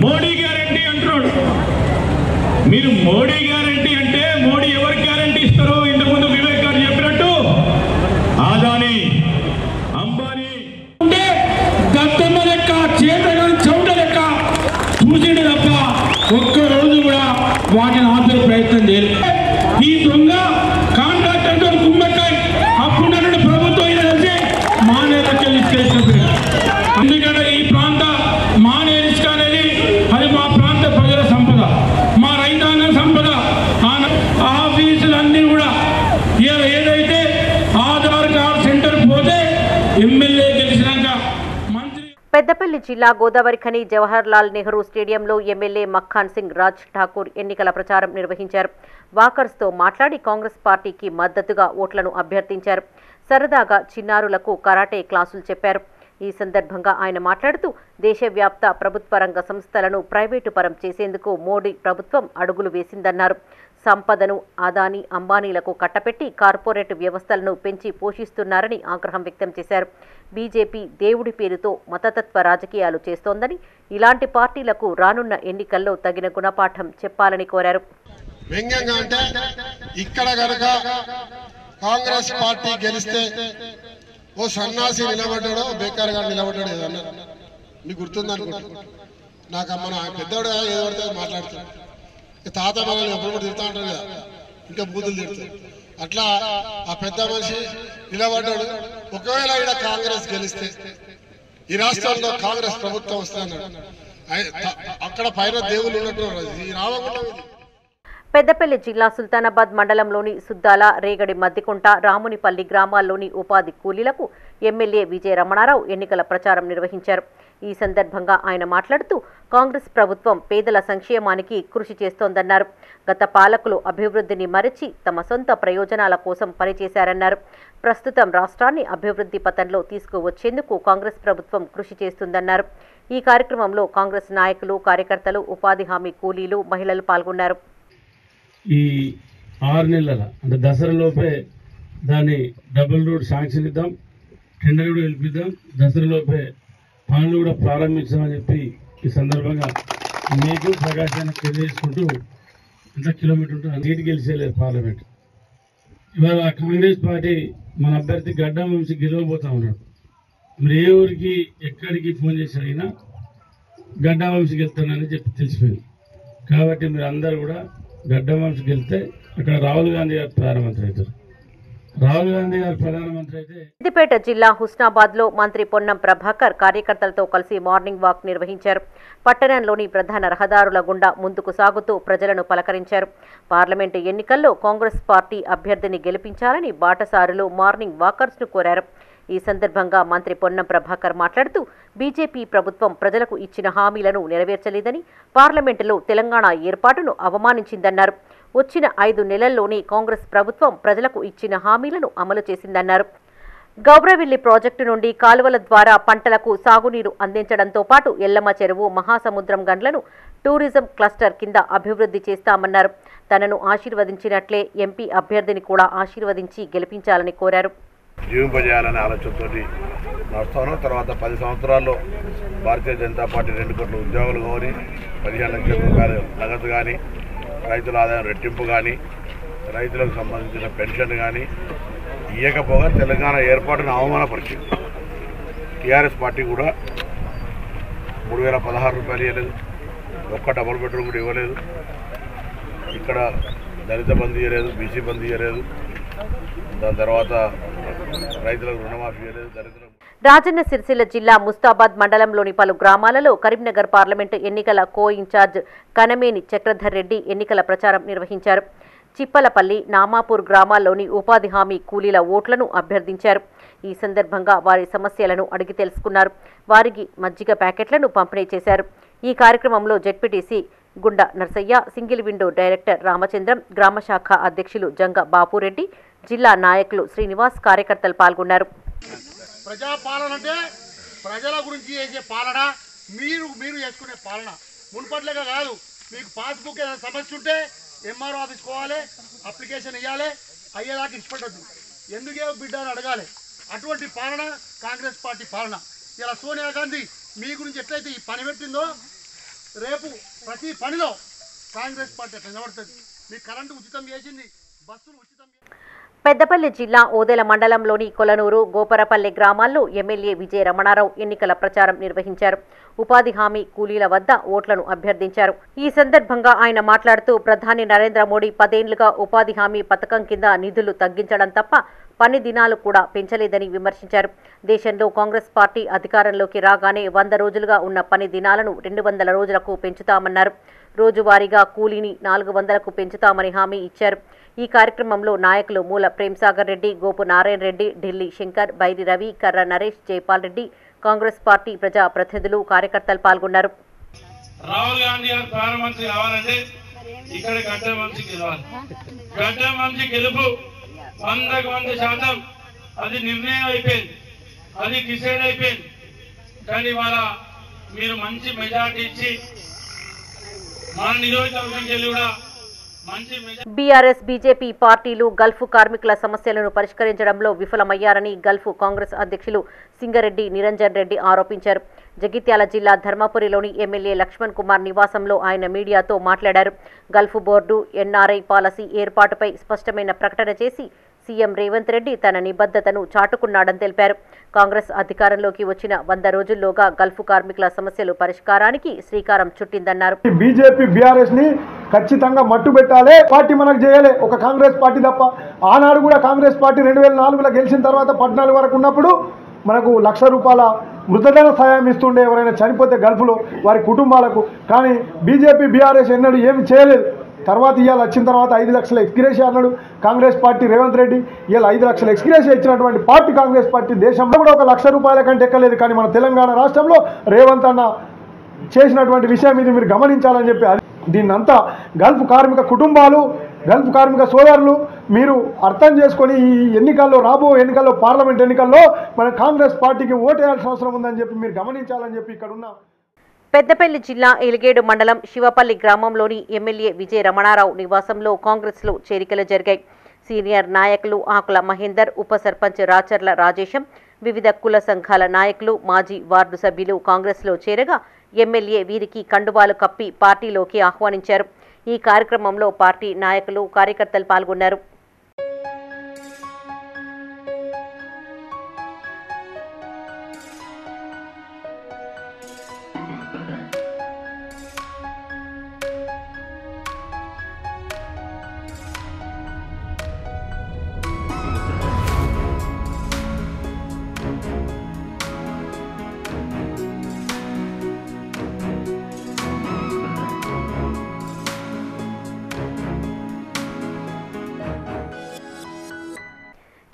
Speaker 10: మోడీ గ్యారంటీ అంటున్నాడు. మీరు మోడీ గ్యారంటీ అంటే మోడీ ఎవరు గ్యారంటీ ఇస్తారు? ఇంతకుముందు వివేక్ గారు చెప్పినట్టు ఆదాని, అంబానీ అంటే దత్తమ్మ లెక్క, చేతగాని చౌట లెక్క చూసిండు తప్ప ఒక్కరోజు కూడా వాటిని ఆపే ప్రయత్నం చేయలేదు. ఈ దొంగ కాంట్రాక్టర్తో కుమ్మకాయ అప్పుడున్న ప్రభుత్వం కలిసి మానేరుకి ఇసుకేసినప్పుడు, ఎందుకంటే ఈ ప్రాంత మానేరు ఇసుక అనేది అది మా ప్రాంత ప్రజల సంపద, మా రైతాంగ సంపద. ఆఫీసులన్నీ కూడా ఏదైతే ఆధార్ కార్డ్ సెంటర్ పోతే ఎమ్మెల్యే గెలిచినాక మంత్రి.
Speaker 1: పెద్దపల్లి జిల్లా గోదావరి ఖని జవహర్ లాల్ నెహ్రూ స్టేడియంలో ఎమ్మెల్యే మక్ఖాన్ సింగ్ రాజ్ ఠాకూర్ ఎన్నికల ప్రచారం నిర్వహించారు. వాకర్స్తో మాట్లాడి కాంగ్రెస్ పార్టీకి మద్దతుగా ఓట్లను అభ్యర్థించారు. సరదాగా చిన్నారులకు కరాటే క్లాసులు చెప్పారు. ఈ సందర్భంగా ఆయన మాట్లాడుతూ దేశవ్యాప్త ప్రభుత్వ రంగ సంస్థలను ప్రైవేటు పరం చేసేందుకు మోడీ ప్రభుత్వం అడుగులు వేసిందన్నారు. సంపదను అదానీ, అంబానీలకు కట్టపెట్టి కార్పొరేట్ వ్యవస్థలను పెంచి పోషిస్తున్నారని ఆగ్రహం వ్యక్తం చేశారు. బీజేపీ దేవుడి పేరుతో మతతత్వ రాజకీయాలు చేస్తోందని, ఇలాంటి పార్టీలకు రానున్న ఎన్నికల్లో తగిన గుణపాఠం చెప్పాలని కోరారు.
Speaker 11: వ్యంగ్యంగా అంటే ఇక్కడ గనక కాంగ్రెస్ పార్టీ గెలిస్తే ఓ సన్నాసి నిలబడ్డాడో బేకార్ గారు నిలబడ్డాడు ఏదన్నా మీకు గుర్తుందనుకుంటా. నాకు మన పెద్దోడు ఏదో పడితే మాట్లాడుతాడు. తాత మనల్ని ఎప్పుడు కూడా తిడతా ఉంటారు కదా, ఇంకా బూతులు తిడతారు. అట్లా ఆ పెద్ద మనిషి నిలబడ్డాడు. ఒకవేళ ఇక్కడ కాంగ్రెస్ గెలిస్తే ఈ రాష్ట్రంలో కాంగ్రెస్ ప్రభుత్వం వస్తాడు, అక్కడ పైన దేవుళ్ళు ఉన్నట్టు ఈ రావకుండా.
Speaker 1: పెద్దపల్లి జిల్లా సుల్తానాబాద్ మండలంలోని సుద్దాల, రేగడి, మద్దికుంట, రామునిపల్లి గ్రామాల్లోని ఉపాధి కూలీలకు ఎమ్మెల్యే విజయ రమణారావు ఎన్నికల ప్రచారం నిర్వహించారు. ఈ సందర్భంగా ఆయన మాట్లాడుతూ కాంగ్రెస్ ప్రభుత్వం పేదల సంక్షేమానికి కృషి చేస్తోందన్నారు. గత పాలకులు అభివృద్ధిని మరచి తమ సొంత ప్రయోజనాల కోసం పనిచేశారన్నారు. ప్రస్తుతం రాష్ట్రాన్ని అభివృద్ధి పథంలో తీసుకువచ్చేందుకు కాంగ్రెస్ ప్రభుత్వం కృషి చేస్తుందన్నారు. ఈ కార్యక్రమంలో కాంగ్రెస్ నాయకులు, కార్యకర్తలు, ఉపాధి హామీ కూలీలు, మహిళలు పాల్గొన్నారు.
Speaker 12: ఈ 6 నెలల అంటే దసరాలోపే దాన్ని డబుల్ రోడ్ శాంక్షన్ ఇద్దాం, టెండర్ కూడా గెలిపిద్దాం, దసరాలోపే పనులు కూడా ప్రారంభించామని చెప్పి ఈ సందర్భంగా మీకు ప్రకాశాన్ని తెలియజేసుకుంటూ ఎంత కిలోమీటర్ ఉంటే అన్నిటి గెలిచేయలేదు పార్లమెంట్. ఇవాళ కాంగ్రెస్ పార్టీ మన అభ్యర్థి గడ్డం వంశీ గెలవబోతా ఉన్నాడు. మీరు ఏ ఊరికి ఎక్కడికి ఫోన్ చేసి అడిగినా గడ్డ వంశీ గెలుస్తానని చెప్పి తెలిసిపోయింది. కాబట్టి మీరు అందరూ కూడా గడ్డ వంశీ గెలిస్తే అక్కడ రాహుల్ గాంధీ గారు ప్రధానమంత్రి అవుతారు. రాహుల్ గాంధీ గారు ప్రధానమంత్రి అయితే.
Speaker 1: సిద్దిపేట జిల్లా హుస్నాబాద్లో మంత్రి పొన్నం ప్రభాకర్ కార్యకర్తలతో కలిసి మార్నింగ్ వాక్ నిర్వహించారు. పట్టణంలోని ప్రధాన రహదారుల గుండా ముందుకు సాగుతూ ప్రజలను పలకరించారు. పార్లమెంటు ఎన్నికల్లో కాంగ్రెస్ పార్టీ అభ్యర్థిని గెలిపించాలని బాటసారులు మార్నింగ్ వాకర్స్ను కోరారు. ఈ సందర్భంగా మంత్రి పొన్నం ప్రభాకర్ మాట్లాడుతూ బీజేపీ ప్రభుత్వం ప్రజలకు ఇచ్చిన హామీలను నెరవేర్చలేదని, పార్లమెంటులో తెలంగాణ ఏర్పాటును అవమానించిందన్నారు. వచ్చిన 5 నెలల్లోనే కాంగ్రెస్ ప్రభుత్వం ప్రజలకు ఇచ్చిన హామీలను అమలు చేసిందన్నారు. గౌబ్రవిల్లి ప్రాజెక్టు నుండి కాలువల ద్వారా పంటలకు సాగునీరు అందించడంతో పాటు ఎల్లమ్మ చెరువు, మహాసముద్రం గండ్లను టూరిజం క్లస్టర్ కింద అభివృద్ధి చేస్తామన్నారు. తనను ఆశీర్వదించినట్లే ఎంపీ అభ్యర్థిని కూడా ఆశీర్వదించి గెలిపించాలని కోరారు.
Speaker 13: జీవింపజేయాలనే ఆలోచనతో నడుస్తాను. తర్వాత 10 సంవత్సరాల్లో భారతీయ జనతా పార్టీ 2 కోట్ల ఉద్యోగులు కానీ, 15 లక్షల రూపాయలు నగదు కానీ, రైతుల ఆదాయం రెట్టింపు కానీ, రైతులకు సంబంధించిన పెన్షన్ కానీ ఇవ్వకపోగా తెలంగాణ ఏర్పాటును అవమానపరిచింది. టీఆర్ఎస్ పార్టీ కూడా 3016 రూపాయలు ఇవ్వలేదు, ఒక్క డబుల్ బెడ్రూమ్ కూడా ఇవ్వలేదు. ఇక్కడ దళిత బంధు ఇవ్వలేదు, బీసీ బంధు ఇవ్వలేదు. దాని తర్వాత రైతులకు రుణమాఫీ ఇవ్వలేదు. దళితులకు.
Speaker 1: రాజన్న సిరిసిల్ల జిల్లా ముస్తాబాద్ మండలంలోని పలు గ్రామాలలో కరీంనగర్ పార్లమెంటు ఎన్నికల కో ఇన్ఛార్జ్ కనమేని చక్రధర్ రెడ్డి ఎన్నికల ప్రచారం నిర్వహించారు. చిప్పలపల్లి, నామాపూర్ గ్రామాల్లోని ఉపాధి హామీ కూలీల ఓట్లను అభ్యర్థించారు. ఈ సందర్భంగా వారి సమస్యలను అడిగి తెలుసుకున్నారు. వారికి మజ్జిగ ప్యాకెట్లను పంపిణీ చేశారు. ఈ కార్యక్రమంలో ZPTC Gunda Narsaiah, single window director Ramachandram, గ్రామశాఖ అధ్యక్షులు జంగ బాపురెడ్డి, జిల్లా నాయకులు శ్రీనివాస్, కార్యకర్తలు పాల్గొన్నారు.
Speaker 14: ప్రజాపాలన అంటే ప్రజల గురించి చేసే పాలన, మీరు చేసుకునే పాలన. మున్పట్లుగా కాదు. మీకు పాస్బుక్ ఏదైనా సమస్య ఉంటే ఎంఆర్ఓ ఆఫీస్ పోవాలి, అప్లికేషన్ ఇవ్వాలి, అయ్యేదాకా ఇచ్చిపెట్టద్దు. ఎందుకే బిడ్డ అని అడగాలి. అటువంటి పాలన కాంగ్రెస్ పార్టీ పాలన. ఇలా సోనియా గాంధీ మీ గురించి ఎట్లయితే ఈ పని పెట్టిందో, రేపు ప్రతి పనిలో కాంగ్రెస్ పార్టీ అట్లా నిలబడుతుంది. మీకు కరెంటు ఉచితం చేసింది, బస్సులు ఉచితం.
Speaker 1: పెద్దపల్లి జిల్లా ఓదెల మండలంలోని కొలనూరు, గోపరపల్లె గ్రామాల్లో ఎమ్మెల్యే విజయ రమణారావు ఎన్నికల ప్రచారం నిర్వహించారు. ఉపాధి హామీ కూలీల వద్ద ఓట్లను అభ్యర్థించారు. ఈ సందర్భంగా ఆయన మాట్లాడుతూ ప్రధాని నరేంద్ర మోడీ 10 ఏళ్లుగా ఉపాధి హామీ పథకం కింద నిధులు తగ్గించడం తప్ప పని దినాలు కూడా పెంచలేదని విమర్శించారు. దేశంలో కాంగ్రెస్ పార్టీ అధికారంలోకి రాగానే 100 రోజులుగా ఉన్న పని దినాలను 200 రోజులకు పెంచుతామన్నారు. రోజువారీగా కూలీని 400కు పెంచుతామని హామీ ఇచ్చారు. ఈ కార్యక్రమంలో నాయకులు మూల ప్రేమ్సాగర్ రెడ్డి, గోపు నారాయణ రెడ్డి, ఢిల్లీ శంకర్, బైరి రవి, కర్ర నరేష్, జైపాల్ రెడ్డి, కాంగ్రెస్ పార్టీ ప్రజా ప్రతినిధులు, కార్యకర్తలు పాల్గొన్నారు.
Speaker 10: రాహుల్ గాంధీ గారు ప్రధానమంత్రి కావాలంటే ఇక్కడ గడ్డ వంశీ గెలవాలి. గడ్డ వంశీ గెలుపు 100కు 100% అది నిర్ణయం అయిపోయింది, అది డిసైడ్ అయిపోయింది. కానీ ఇవాళ మీరు మంచి మెజార్టీ ఇచ్చి మన నియోజకవర్గం వెళ్ళి కూడా
Speaker 1: బీఆర్ఎస్, బీజేపీ పార్టీలు గల్ఫ్ కార్మికుల సమస్యలను పరిష్కరించడంలో విఫలమయ్యారని గల్ఫ్ కాంగ్రెస్ అధ్యక్షులు సింగరెడ్డి నిరంజన్ రెడ్డి ఆరోపించారు. జగిత్యాల జిల్లా ధర్మపురిలోని ఎమ్మెల్యే లక్ష్మణ్ కుమార్ నివాసంలో ఆయన మీడియాతో మాట్లాడారు. గల్ఫ్ బోర్డు, ఎన్ఆర్ఐ పాలసీ ఏర్పాటుపై స్పష్టమైన ప్రకటన చేసి సీఎం రేవంత్ రెడ్డి తన నిబద్ధతను చాటుకున్నాడని తెలిపారు. కాంగ్రెస్ అధికారంలోకి వచ్చిన 100 రోజుల్లోగా గల్ఫ్ కార్మికుల సమస్యలు పరిష్కారానికి శ్రీకారం చుట్టిందన్నారు.
Speaker 15: బీజేపీ బీఆర్ఎస్ ని ఖచ్చితంగా మట్టు పెట్టాలి. పార్టీ మనకు చేయలే, ఒక కాంగ్రెస్ పార్టీ తప్ప. ఆనాడు కూడా కాంగ్రెస్ పార్టీ 2004లో గెలిచిన తర్వాత 14 వరకు ఉన్నప్పుడు మనకు ₹1,00,000 మృతదేహ సాయం ఇస్తుండే ఎవరైనా చనిపోతే గల్ఫ్లో వారి కుటుంబాలకు. కానీ బీజేపీ బీఆర్ఎస్ ఎన్నడూ ఏమి చేయలేదు. తర్వాత ఇవాళ వచ్చిన తర్వాత 5 లక్షల ఎక్స్గ్రేషియా అన్నాడు కాంగ్రెస్ పార్టీ రేవంత్ రెడ్డి. ఇవాళ 5 లక్షల ఎక్స్గ్రేషియా ఇచ్చినటువంటి పార్టీ కాంగ్రెస్ పార్టీ. దేశంలో కూడా ఒక ₹1,00,000 కంటే ఎక్కలేదు. కానీ మన తెలంగాణ రాష్ట్రంలో రేవంత్ అన్న చేసినటువంటి విషయం ఇది మీరు గమనించాలని చెప్పి దీన్నంతా గల్ఫ్ కార్మిక కుటుంబాలు, గల్ఫ్ కార్మిక సోదరులు మీరు అర్థం చేసుకొని ఈ ఎన్నికల్లో, రాబో ఎన్నికల్లో, పార్లమెంట్ ఎన్నికల్లో మన కాంగ్రెస్ పార్టీకి ఓటేయాల్సిన అవసరం ఉందని చెప్పి మీరు గమనించాలని చెప్పి ఇక్కడ ఉన్న
Speaker 1: పెద్దపల్లి జిల్లా ఎలిగేడు మండలం శివపల్లి గ్రామంలోని ఎమ్మెల్యే విజయ రమణారావు నివాసంలో కాంగ్రెస్లో చేరికలు జరిగాయి. సీనియర్ నాయకులు ఆకుల మహేందర్, ఉప సర్పంచ్ రాచర్ల రాజేశం, వివిధ కుల సంఘాల నాయకులు, మాజీ వార్డు సభ్యులు కాంగ్రెస్లో చేరగా ఎమ్మెల్యే వీరికి కండువాలు కప్పి పార్టీలోకి ఆహ్వానించారు. ఈ కార్యక్రమంలో పార్టీ నాయకులు, కార్యకర్తలు పాల్గొన్నారు.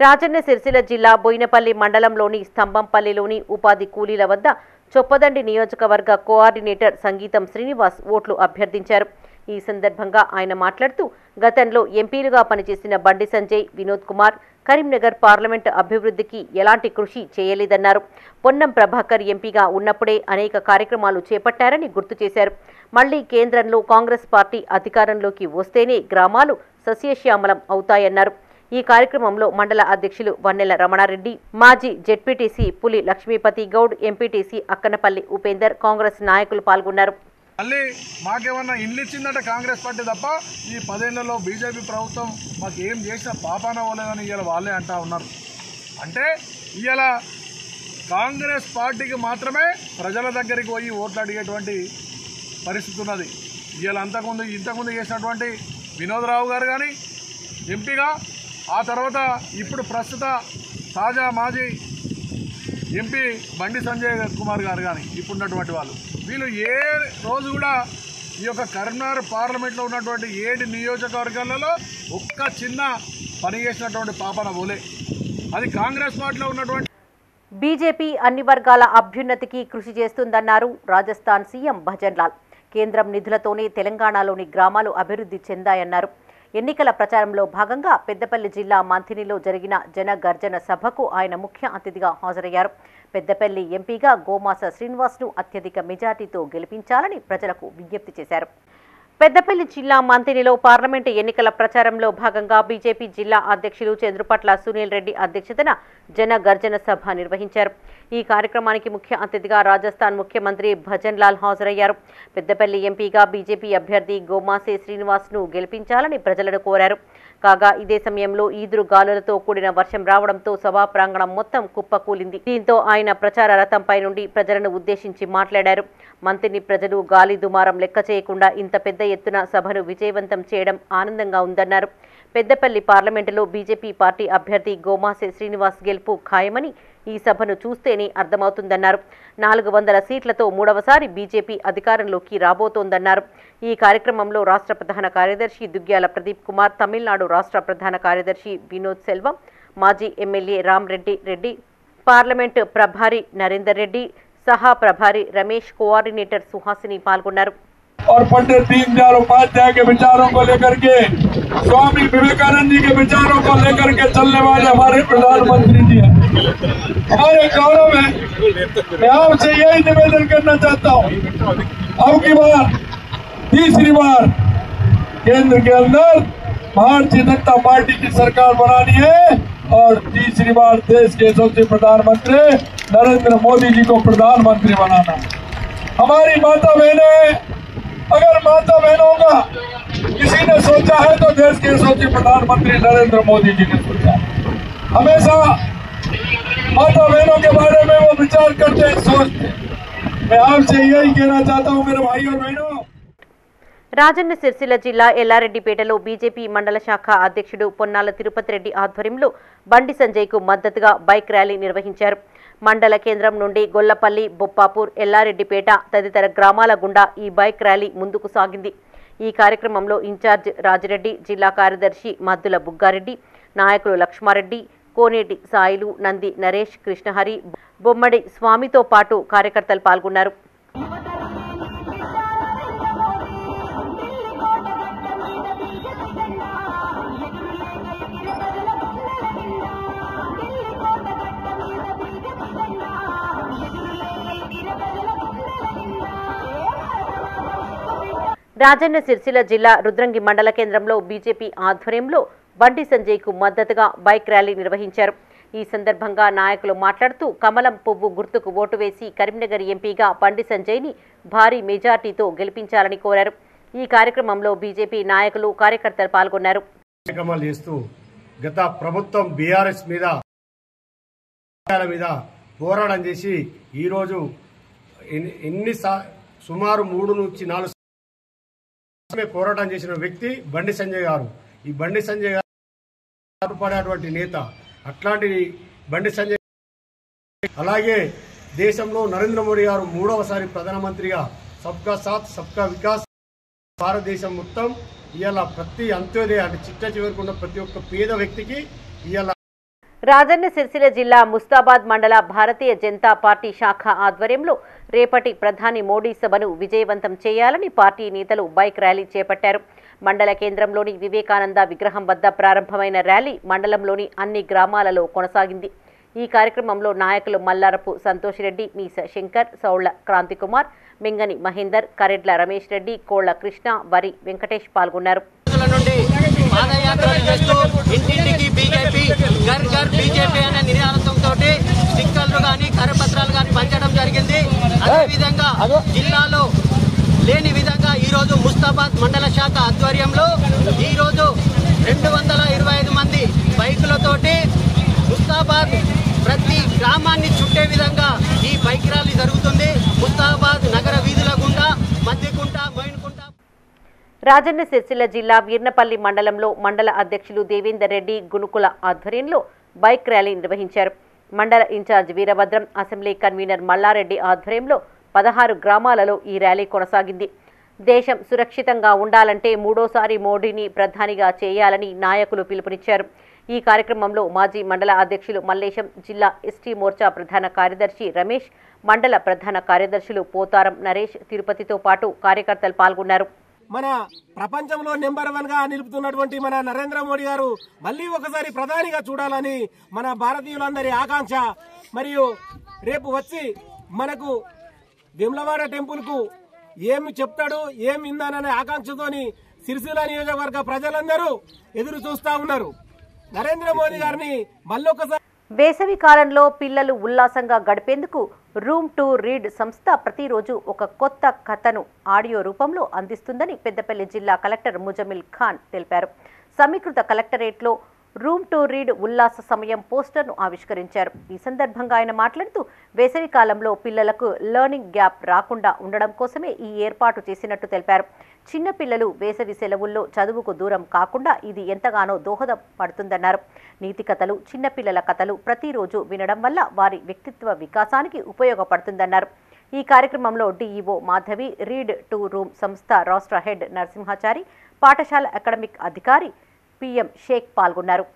Speaker 1: రాజన్న సిరిసిల్ల జిల్లా బోయినపల్లి మండలంలోని స్తంభంపల్లిలోని ఉపాధి కూలీల వద్ద చొప్పదండి నియోజకవర్గ కోఆర్డినేటర్ సంగీతం శ్రీనివాస్ ఓట్లు అభ్యర్థించారు. ఈ సందర్భంగా ఆయన మాట్లాడుతూ గతంలో ఎంపీలుగా పనిచేసిన బండి సంజయ్, వినోద్ కుమార్ కరీంనగర్ పార్లమెంటు అభివృద్ధికి ఎలాంటి కృషి చేయలేదన్నారు. పొన్నం ప్రభాకర్ ఎంపీగా ఉన్నప్పుడే అనేక కార్యక్రమాలు చేపట్టారని గుర్తు చేశారు. మళ్లీ కేంద్రంలో కాంగ్రెస్ పార్టీ అధికారంలోకి వస్తేనే గ్రామాలు సస్యశ్యామలం అవుతాయన్నారు. ఈ కార్యక్రమంలో మండల అధ్యక్షులు వన్నెల రమణారెడ్డి, మాజీ జెడ్పీటీసీ పులి లక్ష్మీపతి గౌడ్, ఎంపీటీసీ అక్కనపల్లి ఉపేందర్, కాంగ్రెస్ నాయకులు పాల్గొన్నారు.
Speaker 16: మళ్ళీ మాకేమన్నా ఇండ్లు ఇచ్చిందట కాంగ్రెస్ పార్టీ తప్ప ఈ 10 ఏళ్లలో బీజేపీ ప్రభుత్వం మాకు ఏం చేసిన పాపాన పోలేదని ఇవాళ వాళ్ళే అంటా ఉన్నారు. అంటే ఇవాళ కాంగ్రెస్ పార్టీకి మాత్రమే ప్రజల దగ్గరికి పోయి ఓట్లు అడిగేటువంటి పరిస్థితి ఉన్నది. ఇవాళ ఇంతకుముందు చేసినటువంటి వినోదరావు గారు కానీ ఎంపీగా, ఆ తర్వాత ఇప్పుడు ప్రస్తుత తాజా మాజీ ఎంపీ బండి సంజయ్ కుమార్ గారు కానీ ఇప్పుడున్నటువంటి వాళ్ళు, వీళ్ళు ఏ రోజు కూడా ఈ యొక్క కరీంనగర్ పార్లమెంట్లో ఉన్నటువంటి 7 నియోజకవర్గాలలో ఒక్క చిన్న పని చేసినటువంటి పాపన పోలే. అది కాంగ్రెస్ పార్టీలో ఉన్నటువంటి
Speaker 1: బీజేపీ అన్ని వర్గాల అభ్యున్నతికి కృషి చేస్తుందన్నారు రాజస్థాన్ సీఎం భజన్ లాల్. కేంద్రం నిధులతోనే తెలంగాణలోని గ్రామాలు అభివృద్ధి చెందాయన్నారు. ఎన్నికల ప్రచారంలో భాగంగా పెద్దపల్లి జిల్లా మంథినిలో జరిగిన జన గర్జన సభకు ఆయన ముఖ్య అతిథిగా హాజరయ్యారు. పెద్దపల్లి ఎంపీగా గోమాస శ్రీనివాస్ను అత్యధిక మెజార్టీతో గెలిపించాలని ప్రజలకు విజ్ఞప్తి చేశారు. పెద్దపల్లి జిల్లా మంథినిలో పార్లమెంటు ఎన్నికల ప్రచారంలో భాగంగా బీజేపీ జిల్లా అధ్యక్షులు చంద్రుపట్ల సునీల్ రెడ్డి అధ్యక్షతన జన గర్జన సభ నిర్వహించారు. ఈ కార్యక్రమానికి ముఖ్య అతిథిగా రాజస్థాన్ ముఖ్యమంత్రి భజన్ లాల్ హాజరయ్యారు. పెద్దపల్లి ఎంపీగా బీజేపీ అభ్యర్థి గోమాసే శ్రీనివాస్ను గెలిపించాలని ప్రజలను కోరారు. కాగా ఇదే సమయంలో ఈదురు గాలులతో కూడిన వర్షం రావడంతో సభా ప్రాంగణం మొత్తం కుప్పకూలింది. దీంతో ఆయన ప్రచార రథంపై నుండి ప్రజలను ఉద్దేశించి మాట్లాడారు. మంత్రిని ప్రజలు గాలి దుమారం లెక్క చేయకుండా ఇంత పెద్ద ఎత్తున సభను విజయవంతం చేయడం ఆనందంగా ఉందన్నారు. పెద్దపల్లి పార్లమెంటులో బీజేపీ పార్టీ అభ్యర్థి గోమాసే శ్రీనివాస్ గెలుపు ఖాయమని ఈ సభను చూస్తేనే అర్థమవుతుందన్నారు. 400 సీట్లతో 3వసారి బీజేపీ అధికారంలోకి రాబోతోందన్నారు. ఈ కార్యక్రమంలో రాష్ట్ర ప్రధాన కార్యదర్శి దుగ్గ్యాల ప్రదీప్ కుమార్, తమిళనాడు రాష్ట్ర ప్రధాన కార్యదర్శి వినోద్ సెల్వం, మాజీ ఎమ్మెల్యే రామ్ రెడ్డి, పార్లమెంటు ప్రభారి నరేందర్ రెడ్డి, సహా ప్రభారి రమేష్, కోఆర్డినేటర్ సుహాసిని పాల్గొన్నారు.
Speaker 17: और पंडित दीनदयाल उपाध्याय के विचारों को लेकर के, स्वामी विवेकानंद जी के विचारों को लेकर के चलने वाले हमारे प्रधानमंत्री जी हैं। हमारे गौरव है। मैं आपसे यही निवेदन करना चाहता हूँ, अब की बार तीसरी बार केंद्र के अंदर भारतीय जनता पार्टी की सरकार बनानी है और तीसरी बार देश के यशस्वी प्रधानमंत्री नरेंद्र मोदी जी को प्रधानमंत्री बनाना। हमारी माता बहनें, अगर माता बहनों का किसी ने सोचा है तो देश के सोचे प्रधानमंत्री नरेंद्र मोदी जी ने सोचा। हमेशा माता बहनों के बारे में वो विचार करते सोचते। मैं आपसे यही कहना चाहता हूँ मेरे भाई और बहनों।
Speaker 1: రాజన్న సిరిసిల్ల జిల్లా ఎల్లారెడ్డిపేటలో బీజేపీ మండల శాఖ అధ్యక్షుడు పొన్నాల తిరుపతి రెడ్డి ఆధ్వర్యంలో బండి సంజయ్కు మద్దతుగా బైక్ ర్యాలీ నిర్వహించారు. మండల కేంద్రం నుండి గొల్లపల్లి, బొప్పాపూర్, ఎల్లారెడ్డిపేట తదితర గ్రామాల గుండా ఈ బైక్ ర్యాలీ ముందుకు సాగింది. ఈ కార్యక్రమంలో ఇన్ఛార్జ్ రాజిరెడ్డి, జిల్లా కార్యదర్శి మద్దుల బుగ్గారెడ్డి, నాయకులు లక్ష్మారెడ్డి, కోనేటి సాయిలు, నంది నరేష్, కృష్ణహరి, బొమ్మడి స్వామితో పాటు కార్యకర్తలు పాల్గొన్నారు. రాజన్న సిరిసిల్ల జిల్లా రుద్రంగి మండల కేంద్రంలో బీజేపీ ఆధ్వర్యంలో బండి సంజయ్కు మద్దతుగా బైక్ ర్యాలీ నిర్వహించారు. ఈ సందర్భంగా నాయకులు మాట్లాడుతూ కమలం పువ్వు గుర్తుకు ఓటు వేసి కరీంనగర్ ఎంపీగా బండి సంజయ్ని భారీ మెజార్టీతో గెలిపించాలని కోరారు. ఈ కార్యక్రమంలో బీజేపీ నాయకులు, కార్యకర్తలు పాల్గొన్నారు.
Speaker 18: గత ప్రభుత్వం బీఆర్ఎస్ మీద పోరాటం చేసి ఈరోజు సుమారు 3 నుంచి 4 పోరాటం చేసిన వ్యక్తి బండి సంజయ్ గారు. ఈ బండి సంజయ్ గారు పడేటువంటి నేత. అట్లాంటి బండి సంజయ్ అలాగే దేశంలో నరేంద్ర మోడీ గారు 3వసారి ప్రధానమంత్రిగా సబ్కా సాత్ సబ్కా వికాస్ భారతదేశం మొత్తం ఇవాళ ప్రతి అంత్యోదయ అంటే చిట్ట చివరికి ప్రతి ఒక్క పేద వ్యక్తికి ఇవాళ.
Speaker 1: రాజన్న సిరిసిల్ల జిల్లా ముస్తాబాద్ మండల భారతీయ జనతా పార్టీ శాఖ ఆధ్వర్యంలో రేపటి ప్రధాని మోడీ సభను విజయవంతం చేయాలని పార్టీ నేతలు బైక్ ర్యాలీ చేపట్టారు. మండల కేంద్రంలోని వివేకానంద విగ్రహం వద్ద ప్రారంభమైన ర్యాలీ మండలంలోని అన్ని గ్రామాలలో కొనసాగింది. ఈ కార్యక్రమంలో నాయకులు మల్లారపు సంతోష్ రెడ్డి, మీస శంకర్, సౌళ్ల క్రాంతికుమార్, మెంగని మహేందర్, కరెడ్ల రమేష్ రెడ్డి, కోళ్ల కృష్ణ, వరి వెంకటేష్ పాల్గొన్నారు.
Speaker 19: పాదయాత్రలు చేస్తూ ఇంటింటికి బీజేపీ, ఘర్ ఘర్ బీజేపీ అనే నినాదంతో స్టిక్కర్లు కానీ కరపత్రాలు కానీ పంచడం జరిగింది. అదేవిధంగా జిల్లాలో లేని విధంగా ఈరోజు ముస్తాబాద్ మండల శాఖ ఆధ్వర్యంలో ఈరోజు 225 మంది బైకులతోటి ముస్తాబాద్ ప్రతి గ్రామాన్ని చుట్టే విధంగా ఈ బైక్ ర్యాలీ జరుగుతుంది. ముస్తాబాద్ నగర వీధుల గుండా మధ్యకుంట, మైన్కుంట.
Speaker 1: రాజన్న సిరిసిల్ల జిల్లా వీర్నపల్లి మండలంలో మండల అధ్యక్షులు దేవేందర్ రెడ్డి గునుకుల ఆధ్వర్యంలో బైక్ ర్యాలీ నిర్వహించారు. మండల incharge Veerabhadram, assembly convener Malla Reddy ఆధ్వర్యంలో 16 గ్రామాలలో ఈ ర్యాలీ కొనసాగింది. దేశం సురక్షితంగా ఉండాలంటే 3వసారి మోడీని ప్రధానిగా చేయాలని నాయకులు పిలుపునిచ్చారు. ఈ కార్యక్రమంలో మాజీ మండల అధ్యక్షులు మల్లేశం, జిల్లా ఎస్టీ మోర్చా ప్రధాన కార్యదర్శి రమేష్, మండల ప్రధాన కార్యదర్శులు పోతారం నరేష్, తిరుపతితో పాటు కార్యకర్తలు పాల్గొన్నారు.
Speaker 20: మన ప్రపంచంలో నెంబర్ 1 గా నిలుపుతున్నటువంటి మన నరేంద్ర మోడీ గారు మళ్ళీ ఒకసారి ప్రధానిగా చూడాలని మన భారతీయులందరి ఆకాంక్ష. మరియు రేపు వచ్చి మనకు వేములవాడ టెంపుల్ కు ఏమి చెప్తాడు, ఏమి ఇందాననే ఆకాంక్షతోని సిరిసిల్ల నియోజకవర్గ ప్రజలందరూ ఎదురు చూస్తా ఉన్నారు. నరేంద్ర మోదీ గారిని మళ్ళొకసారి.
Speaker 1: వేసవి కాలంలో పిల్లలు ఉల్లాసంగా గడిపేందుకు రూమ్ టు రీడ్ సంస్థ ప్రతిరోజు ఒక కొత్త కథను ఆడియో రూపంలో అందిస్తుందని పెద్దపల్లి జిల్లా కలెక్టర్ ముజమిల్ ఖాన్ తెలిపారు. సమీకృత కలెక్టరేట్లో రూమ్ టు రీడ్ ఉల్లాస సమయం పోస్టర్ను ఆవిష్కరించారు. ఈ సందర్భంగా ఆయన మాట్లాడుతూ వేసవి కాలంలో పిల్లలకు లెర్నింగ్ గ్యాప్ రాకుండా ఉండడం కోసమే ఈ ఏర్పాటు చేసినట్టు తెలిపారు. చిన్న పిల్లలు వేసవి సెలవుల్లో చదువుకు దూరం కాకుండా ఇది ఎంతగానో దోహదపడుతుందన్నారు. నీతి కథలు, చిన్నపిల్లల కథలు ప్రతిరోజు వినడం వల్ల వారి వ్యక్తిత్వ వికాసానికి ఉపయోగపడుతుందన్నారు. ఈ కార్యక్రమంలో DEO Madhavi, read to room సంస్థ రాష్ట్ర హెడ్ నరసింహాచారి, పాఠశాల అకాడమిక్ అధికారి పిఎం షేక్ పాల్గొన్నారు.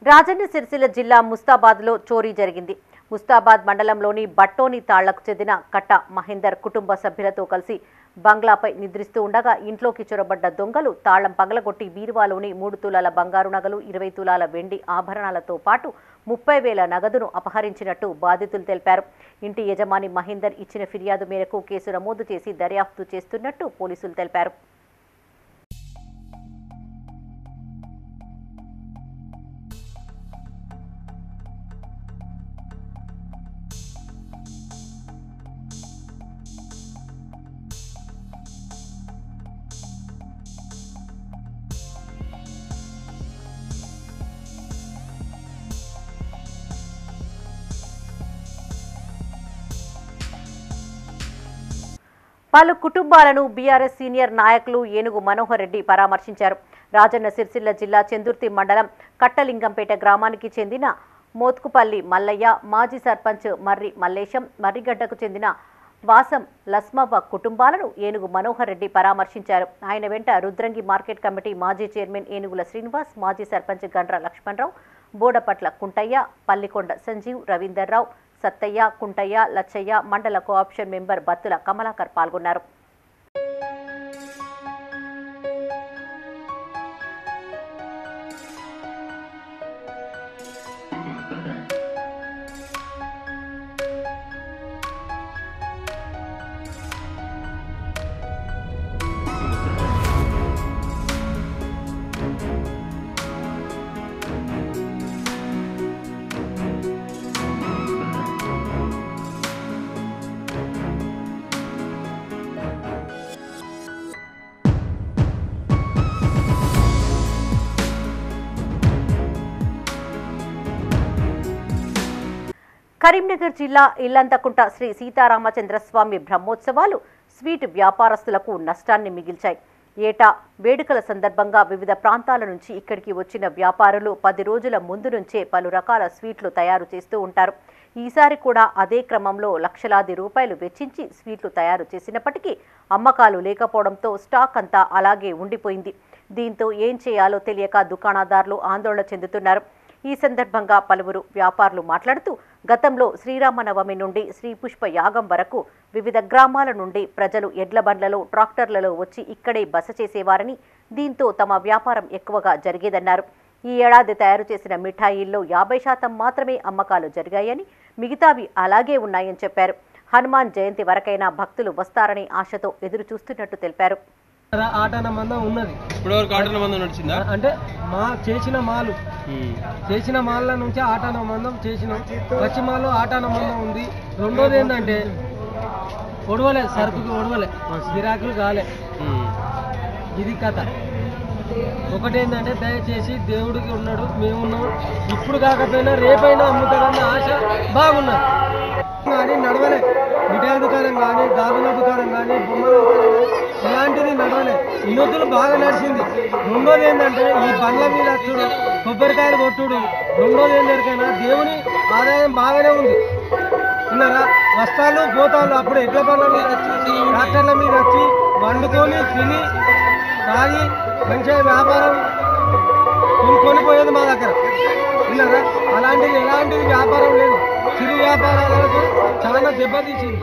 Speaker 1: రాజన్న సిరిసిల్ల జిల్లా ముస్తాబాద్లో చోరీ జరిగింది. ముస్తాబాద్ మండలంలోని బట్టోని తాళ్లకు చెందిన కట్ట మహేందర్ కుటుంబ సభ్యులతో కలిసి బంగ్లాపై నిద్రిస్తూ ఉండగా ఇంట్లోకి చొరబడ్డ దొంగలు తాళం పగలగొట్టి బీరువాలోని 3 తులాల బంగారు నగలు 20 తులాల వెండి ఆభరణాలతో పాటు 30,000 నగదును అపహరించినట్టు బాధితులు తెలిపారు. ఇంటి యజమాని మహేందర్ ఇచ్చిన ఫిర్యాదు మేరకు కేసు నమోదు చేసి దర్యాప్తు చేస్తున్నట్టు పోలీసులు తెలిపారు. పలు కుటుంబాలను బీఆర్ఎస్ సీనియర్ నాయకులు ఏనుగు మనోహర్ రెడ్డి పరామర్శించారు. రాజన్న సిరిసిల్ల జిల్లా చెందుర్తి మండలం కట్టలింగంపేట గ్రామానికి చెందిన మోత్కుపల్లి మల్లయ్య, మాజీ సర్పంచ్ మర్రి మల్లేశం, మర్రిగడ్డకు చెందిన వాసం లస్మవ్వ కుటుంబాలను ఏనుగు మనోహర్ రెడ్డి పరామర్శించారు. ఆయన వెంట రుద్రంగి మార్కెట్ కమిటీ మాజీ చైర్మన్ ఏనుగుల శ్రీనివాస్, మాజీ సర్పంచ్ గండ్ర లక్ష్మణరావు, బోడపట్ల కుంటయ్య, పల్లికొండ సంజీవ్, రవీందర్రావు, సత్తయ్య, కుంటయ్య, లచ్చయ్య, మండల కోఆప్షన్ మెంబర్ బత్తుల కమలాకర్ పాల్గొన్నారు. కరీంనగర్ జిల్లా ఇల్లంతకుంట శ్రీ సీతారామచంద్రస్వామి బ్రహ్మోత్సవాలు స్వీట్ వ్యాపారస్తులకు నష్టాన్ని మిగిల్చాయి. ఏటా వేడుకల సందర్భంగా వివిధ ప్రాంతాల నుంచి ఇక్కడికి వచ్చిన వ్యాపారులు 10 రోజుల ముందు నుంచే పలు రకాల స్వీట్లు తయారు చేస్తూ ఉంటారు. ఈసారి కూడా అదే క్రమంలో లక్షలాది రూపాయలు వెచ్చించి స్వీట్లు తయారు చేసినప్పటికీ అమ్మకాలు లేకపోవడంతో స్టాక్ అంతా అలాగే ఉండిపోయింది. దీంతో ఏం చేయాలో తెలియక దుకాణదారులు ఆందోళన చెందుతున్నారు. ఈ సందర్భంగా పలువురు వ్యాపారులు మాట్లాడుతూ గతంలో శ్రీరామనవమి నుండి శ్రీపుష్ప యాగం వరకు వివిధ గ్రామాల నుండి ప్రజలు ఎడ్ల బండ్లలో, ట్రాక్టర్లలో వచ్చి ఇక్కడే బస చేసేవారని, దీంతో తమ వ్యాపారం ఎక్కువగా జరిగేదన్నారు. ఈ ఏడాది తయారు చేసిన మిఠాయిల్లో 50% మాత్రమే అమ్మకాలు జరిగాయని, మిగతావి అలాగే ఉన్నాయని చెప్పారు. హనుమాన్ జయంతి వరకైనా భక్తులు వస్తారని ఆశతో ఎదురు చూస్తున్నట్టు తెలిపారు.
Speaker 20: ఆటన మందం ఉన్నది.
Speaker 21: ఇప్పటివరకు ఆటన మందం నడిచిందా?
Speaker 20: అంటే మా చేసిన మాల నుంచి ఆటన మందం చేసినాం. పశ్చిమాలో ఆటన మందం ఉంది. రెండోది ఏంటంటే ఒడవలే, సరుకుకి ఒడవలే, గిరాకులు కాలే. ఇది కథ. ఒకటేంటంటే దయచేసి దేవుడికి ఉన్నాడు, మేమున్నాం, ఇప్పుడు కాకపోయినా రేపైనా అమ్ముతారన్న ఆశ బాగున్నది. కానీ నడవలే. మిఠాయి దుకాణం కానీ, గాజుల దుకాణం కానీ, బొమ్మల దుకాణం కానీ ఇలాంటిది నడవలే. ఇన్నొద్దులు బాగా నడిచింది. రెండోది ఏంటంటే ఈ బండ్ల మీద వచ్చుడు, కొబ్బరికాయలు కొట్టుడు. రెండోది ఏంటంటే దేవుని ఆదాయం బాగానే ఉంది. విన్నారా? వస్తాలు పోతాలు అప్పుడు ఎడ్ల బండ్ల మీద వచ్చి, ట్రాక్టర్ల మీద వచ్చి వండుకొని తిని తాగి మంచిగా వ్యాపారం కొనిపోయేది మా దగ్గర. విన్నారా? అలాంటిది ఎలాంటిది వ్యాపారం లేదు. చిరు వ్యాపారాలకు చాలా దెబ్బతీసింది.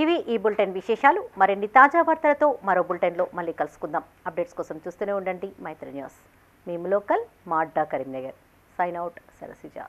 Speaker 1: ఇవి ఈ బులెటిన్ విశేషాలు. మరిన్ని తాజా వార్తలతో మరో బులెటిన్లో మళ్ళీ కలుసుకుందాం. అప్డేట్స్ కోసం చూస్తూనే ఉండండి మైత్రి న్యూస్. మేము లోకల్, మా అడ్డా కరీంనగర్. Sign out, Sarasija.